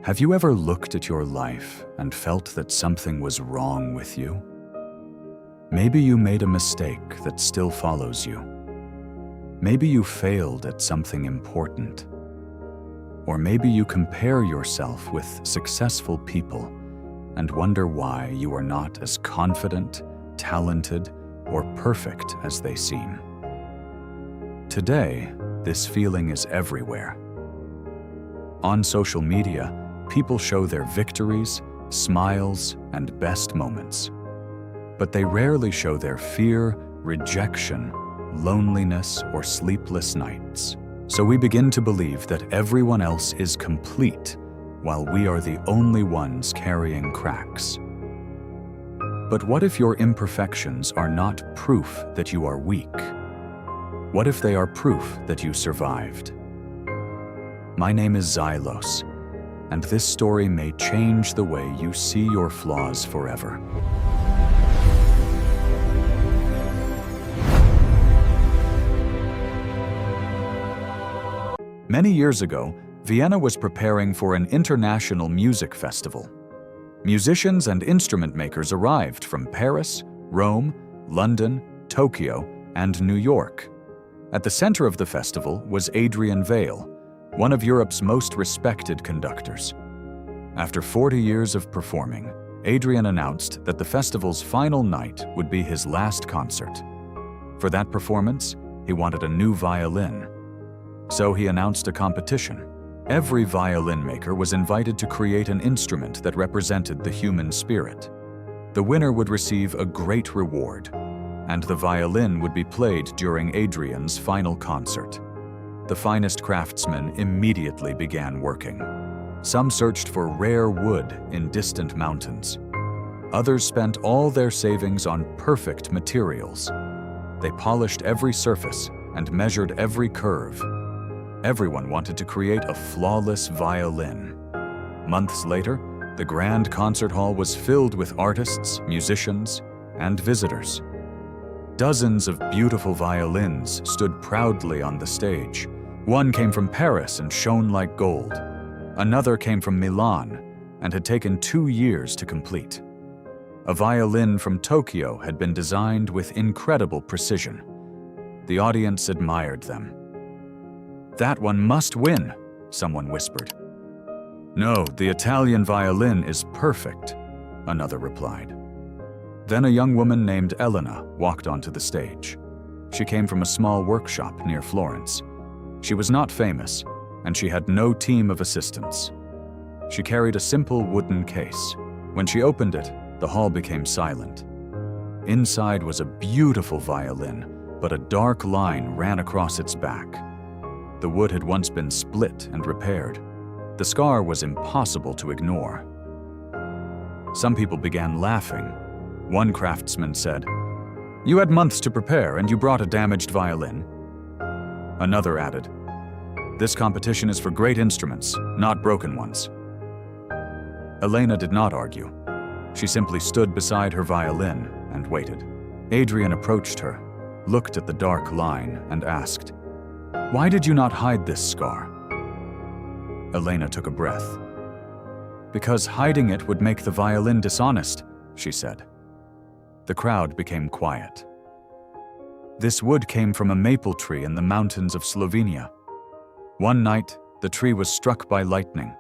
Have you ever looked at your life and felt that something was wrong with you? Maybe you made a mistake that still follows you. Maybe you failed at something important. Or maybe you compare yourself with successful people and wonder why you are not as confident, talented, or perfect as they seem. Today, this feeling is everywhere. On social media, people show their victories, smiles, and best moments. But they rarely show their fear, rejection, loneliness, or sleepless nights. So we begin to believe that everyone else is complete, while we are the only ones carrying cracks. But what if your imperfections are not proof that you are weak? What if they are proof that you survived? My name is Zylos, and this story may change the way you see your flaws forever. Many years ago, Vienna was preparing for an international music festival. Musicians and instrument makers arrived from Paris, Rome, London, Tokyo, and New York. At the center of the festival was Adrian Vale, one of Europe's most respected conductors. After 40 years of performing, Adrian announced that the festival's final night would be his last concert. For that performance, he wanted a new violin. So he announced a competition. Every violin maker was invited to create an instrument that represented the human spirit. The winner would receive a great reward, and the violin would be played during Adrian's final concert. The finest craftsmen immediately began working. Some searched for rare wood in distant mountains. Others spent all their savings on perfect materials. They polished every surface and measured every curve. Everyone wanted to create a flawless violin. Months later, the grand concert hall was filled with artists, musicians, and visitors. Dozens of beautiful violins stood proudly on the stage. One came from Paris and shone like gold. Another came from Milan and had taken 2 years to complete. A violin from Tokyo had been designed with incredible precision. The audience admired them. "That one must win," someone whispered. "No, the Italian violin is perfect," another replied. Then a young woman named Elena walked onto the stage. She came from a small workshop near Florence. She was not famous, and she had no team of assistants. She carried a simple wooden case. When she opened it, the hall became silent. Inside was a beautiful violin, but a dark line ran across its back. The wood had once been split and repaired. The scar was impossible to ignore. Some people began laughing. One craftsman said, "You had months to prepare and you brought a damaged violin." Another added, "This competition is for great instruments, not broken ones." Elena did not argue. She simply stood beside her violin and waited. Adrian approached her, looked at the dark line, and asked, "Why did you not hide this scar?" Elena took a breath. "Because hiding it would make the violin dishonest," she said. The crowd became quiet. This wood came from a maple tree in the mountains of Slovenia. One night, the tree was struck by lightning.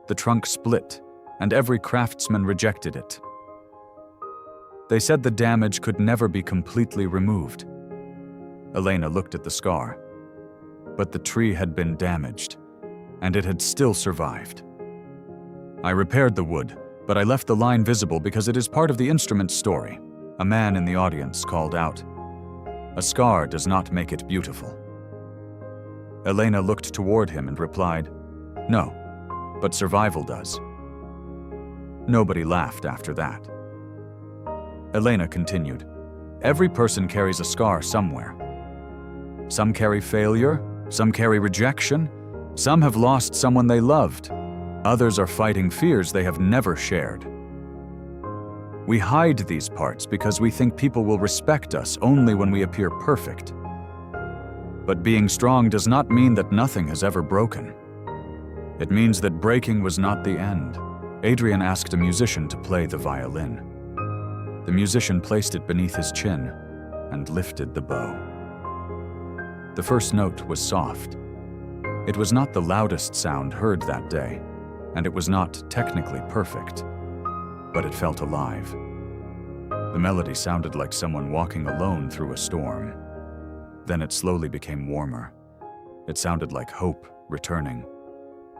The trunk split, and every craftsman rejected it. They said the damage could never be completely removed. Elena looked at the scar. But the tree had been damaged, and it had still survived. "I repaired the wood, but I left the line visible because it is part of the instrument's story," a man in the audience called out. "A scar does not make it beautiful." Elena looked toward him and replied, "No, but survival does." Nobody laughed after that. Elena continued, "Every person carries a scar somewhere. Some carry failure, some carry rejection, some have lost someone they loved. Others are fighting fears they have never shared. We hide these parts because we think people will respect us only when we appear perfect. But being strong does not mean that nothing has ever broken. It means that breaking was not the end. Adrian asked a musician to play the violin. The musician placed it beneath his chin and lifted the bow. The first note was soft. It was not the loudest sound heard that day, and it was not technically perfect, but it felt alive. The melody sounded like someone walking alone through a storm. Then it slowly became warmer. It sounded like hope returning.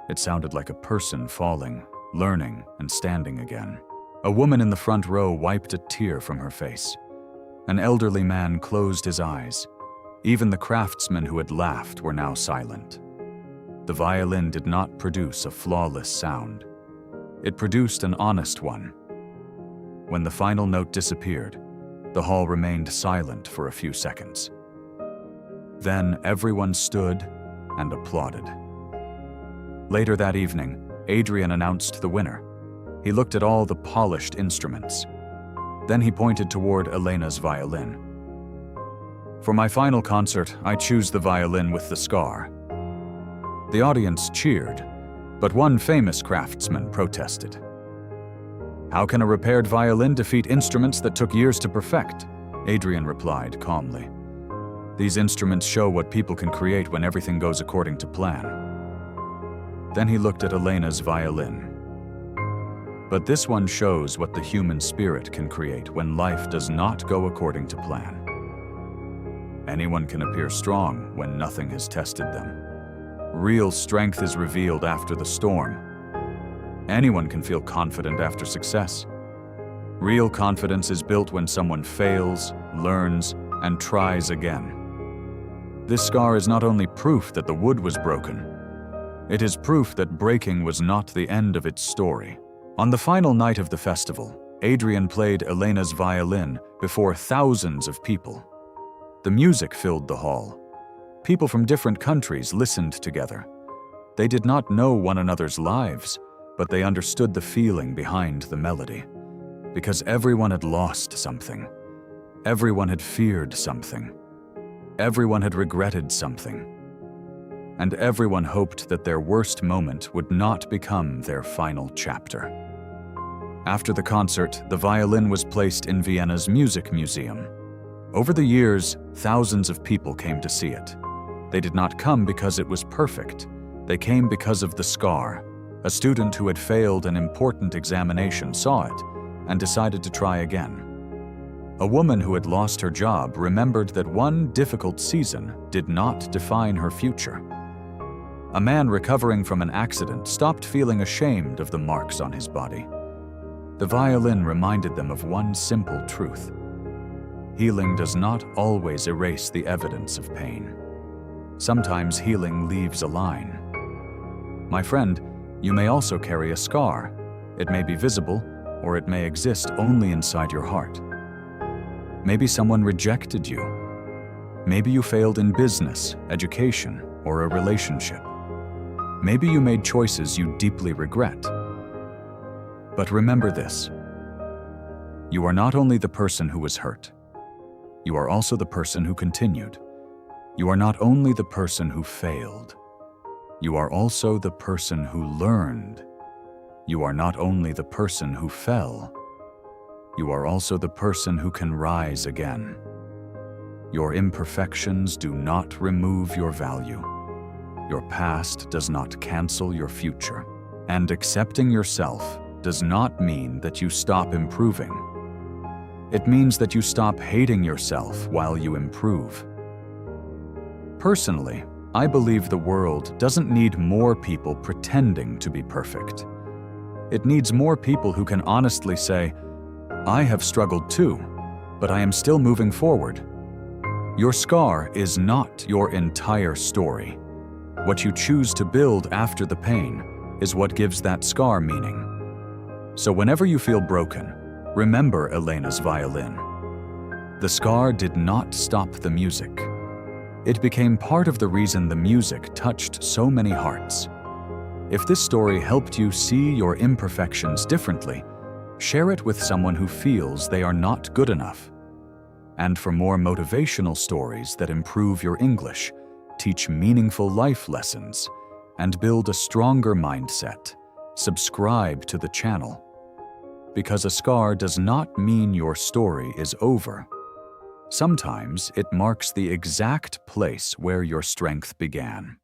It sounded like a person falling, learning, and standing again. A woman in the front row wiped a tear from her face. An elderly man closed his eyes. Even the craftsmen who had laughed were now silent. The violin did not produce a flawless sound. It produced an honest one. When the final note disappeared, the hall remained silent for a few seconds. Then everyone stood and applauded. Later that evening, Adrian announced the winner. He looked at all the polished instruments. Then he pointed toward Elena's violin. For my final concert, I choose the violin with the scar. The audience cheered, but one famous craftsman protested. How can a repaired violin defeat instruments that took years to perfect? Adrian replied calmly. These instruments show what people can create when everything goes according to plan. Then he looked at Elena's violin. But this one shows what the human spirit can create when life does not go according to plan. Anyone can appear strong when nothing has tested them. Real strength is revealed after the storm. Anyone can feel confident after success. Real confidence is built when someone fails, learns, and tries again. This scar is not only proof that the wood was broken, it is proof that breaking was not the end of its story. On the final night of the festival, Adrian played Elena's violin before thousands of people. The music filled the hall. People from different countries listened together. They did not know one another's lives, but they understood the feeling behind the melody. Because everyone had lost something. Everyone had feared something. Everyone had regretted something. And everyone hoped that their worst moment would not become their final chapter. After the concert, the violin was placed in Vienna's music museum. Over the years, thousands of people came to see it. They did not come because it was perfect. They came because of the scar. A student who had failed an important examination saw it and decided to try again. A woman who had lost her job remembered that one difficult season did not define her future. A man recovering from an accident stopped feeling ashamed of the marks on his body. The violin reminded them of one simple truth. Healing does not always erase the evidence of pain. Sometimes healing leaves a line. My friend, you may also carry a scar. It may be visible, or it may exist only inside your heart. Maybe someone rejected you. Maybe you failed in business, education, or a relationship. Maybe you made choices you deeply regret. But remember this. You are not only the person who was hurt. You are also the person who continued. You are not only the person who failed. You are also the person who learned. You are not only the person who fell. You are also the person who can rise again. Your imperfections do not remove your value. Your past does not cancel your future. And accepting yourself does not mean that you stop improving. It means that you stop hating yourself while you improve. Personally, I believe the world doesn't need more people pretending to be perfect. It needs more people who can honestly say, I have struggled too, but I am still moving forward. Your scar is not your entire story. What you choose to build after the pain is what gives that scar meaning. So whenever you feel broken, remember Elena's violin. The scar did not stop the music. It became part of the reason the music touched so many hearts. If this story helped you see your imperfections differently, share it with someone who feels they are not good enough. And for more motivational stories that improve your English, teach meaningful life lessons, and build a stronger mindset, subscribe to the channel. Because a scar does not mean your story is over. Sometimes it marks the exact place where your strength began.